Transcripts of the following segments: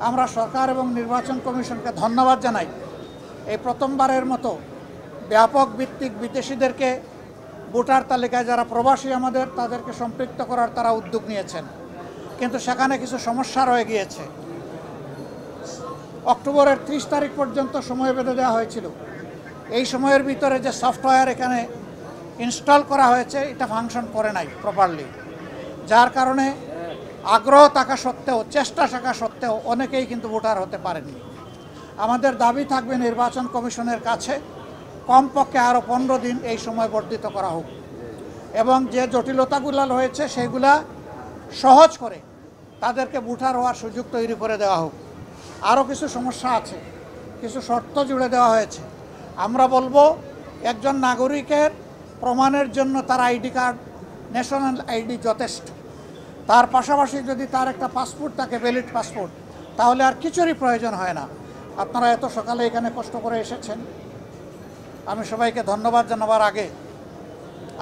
আমরা সরকার এবং নির্বাচন কমিশনকে ধন্যবাদ জানাই। এই প্রথমবারের মতো ব্যাপক ভিত্তিক বিদেশিদেরকে ভোটার তালিকায় যারা প্রবাসী আমাদের তাদেরকে সম্পৃক্ত করার তারা উদ্যোগ নিয়েছেন, কিন্তু সেখানে কিছু সমস্যা রয়ে গিয়েছে। অক্টোবরের 30 তারিখ পর্যন্ত সময় বেঁধে দেওয়া হয়েছিল। এই সময়ের ভিতরে যে সফটওয়্যার এখানে ইনস্টল করা হয়েছে এটা ফাংশন করে নাই প্রপারলি, যার কারণে আগ্রহ থাকা সত্ত্বেও, চেষ্টা থাকা সত্ত্বেও অনেকেই কিন্তু ভোটার হতে পারেনি। আমাদের দাবি থাকবে নির্বাচন কমিশনের কাছে কমপক্ষে আরও 15 দিন এই সময় বর্ধিত করা হোক এবং যে জটিলতাগুলো রয়েছে সেগুলা সহজ করে তাদেরকে ভোটার হওয়ার সুযোগ তৈরি করে দেওয়া হোক। আরও কিছু সমস্যা আছে, কিছু শর্ত জুড়ে দেওয়া হয়েছে। আমরা বলবো একজন নাগরিকের প্রমাণের জন্য তার আইডি কার্ড, ন্যাশনাল আইডি যথেষ্ট। তার পাশাপাশি যদি তার একটা পাসপোর্ট থাকে, ভ্যালিড পাসপোর্ট, তাহলে আর কিছুরই প্রয়োজন হয় না। আপনারা এত সকালে এখানে কষ্ট করে এসেছেন, আমি সবাইকে ধন্যবাদ জানাবার আগে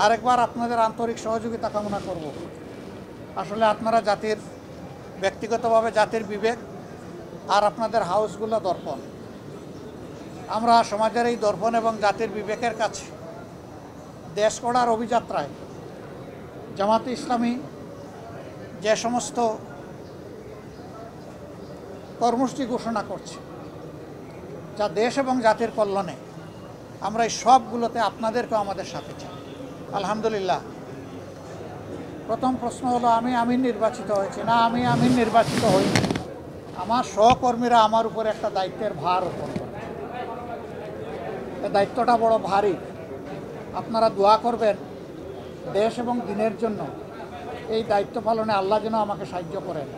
আরেকবার আপনাদের আন্তরিক সহযোগিতা কামনা করব। আসলে আপনারা জাতির, ব্যক্তিগতভাবে জাতির বিবেক, আর আপনাদের হাউসগুলো দর্পণ। আমরা সমাজের এই দর্পণ এবং জাতির বিবেকের কাছে দেশ গড়ার অভিযাত্রায় জামাতে ইসলামী যে সমস্ত কর্মসূচি ঘোষণা করছে যা দেশ এবং জাতির কল্যাণে, আমরা এই সবগুলোতে আপনাদেরকেও আমাদের সাথে চাই। আলহামদুলিল্লাহ। প্রথম প্রশ্ন হলো আমি নির্বাচিত হয়েছি না, আমি নির্বাচিত হইনি। আমার সহকর্মীরা আমার উপর একটা দায়িত্বের ভার অর্পণ করে। এই দায়িত্বটা বড় ভারী। আপনারা দোয়া করবেন দেশ এবং দিনের জন্য এই দায়িত্ব পালনে আল্লাহ যেন আমাকে সাহায্য করেন,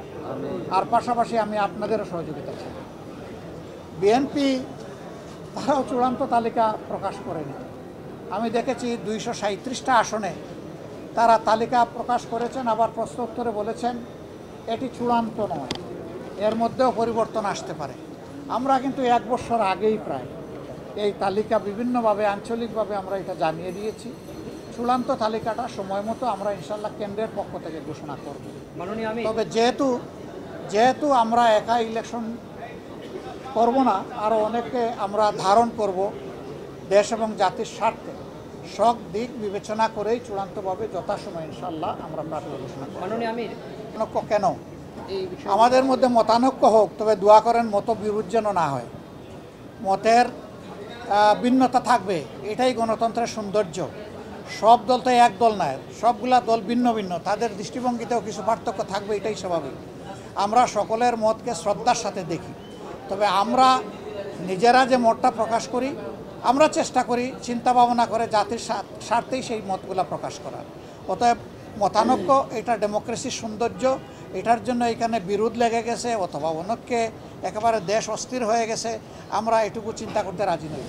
আর পাশাপাশি আমি আপনাদেরও সহযোগিতা চাই। বিএনপি তারাও চূড়ান্ত তালিকা প্রকাশ করেনি। আমি দেখেছি 237টা আসনে তারা তালিকা প্রকাশ করেছেন, আবার প্রশ্ন উত্তরে বলেছেন এটি চূড়ান্ত নয়, এর মধ্যেও পরিবর্তন আসতে পারে। আমরা কিন্তু 1 বছর আগেই প্রায় এই তালিকা বিভিন্নভাবে আঞ্চলিকভাবে আমরা এটা জানিয়ে দিয়েছি। চূড়ান্ত তালিকাটা সময় মতো আমরা ইনশাল্লাহ কেন্দ্রের পক্ষ থেকে ঘোষণা করব। তবে যেহেতু আমরা একা ইলেকশন করব না, আরও অনেকে আমরা ধারণ করব, দেশ এবং জাতির স্বার্থে সব দিক বিবেচনা করেই চূড়ান্তভাবে যথাসময় ইনশাল্লাহ আমরা প্রার্থী ঘোষণা করব। কেন আমাদের মধ্যে মতানৈক্য হোক, তবে দোয়া করেন মত বিরোধ যেন না হয়। মতের ভিন্নতা থাকবে, এটাই গণতন্ত্রের সৌন্দর্য। সব দল তো এক দল নয়, সবগুলা দল ভিন্ন ভিন্ন, তাদের দৃষ্টিভঙ্গিতেও কিছু পার্থক্য থাকবে, এটাই স্বাভাবিক। আমরা সকলের মতকে শ্রদ্ধার সাথে দেখি, তবে আমরা নিজেরা যে মতটা প্রকাশ করি, আমরা চেষ্টা করি চিন্তা ভাবনা করে জাতির স্বার্থেই সেই মতগুলা প্রকাশ করার। অতএব মতানৈক্য এটা ডেমোক্রেসির সৌন্দর্য। এটার জন্য এখানে বিরোধ লেগে গেছে অথবা অনেককে একেবারে দেশ অস্থির হয়ে গেছে, আমরা এটুকু চিন্তা করতে রাজি নই।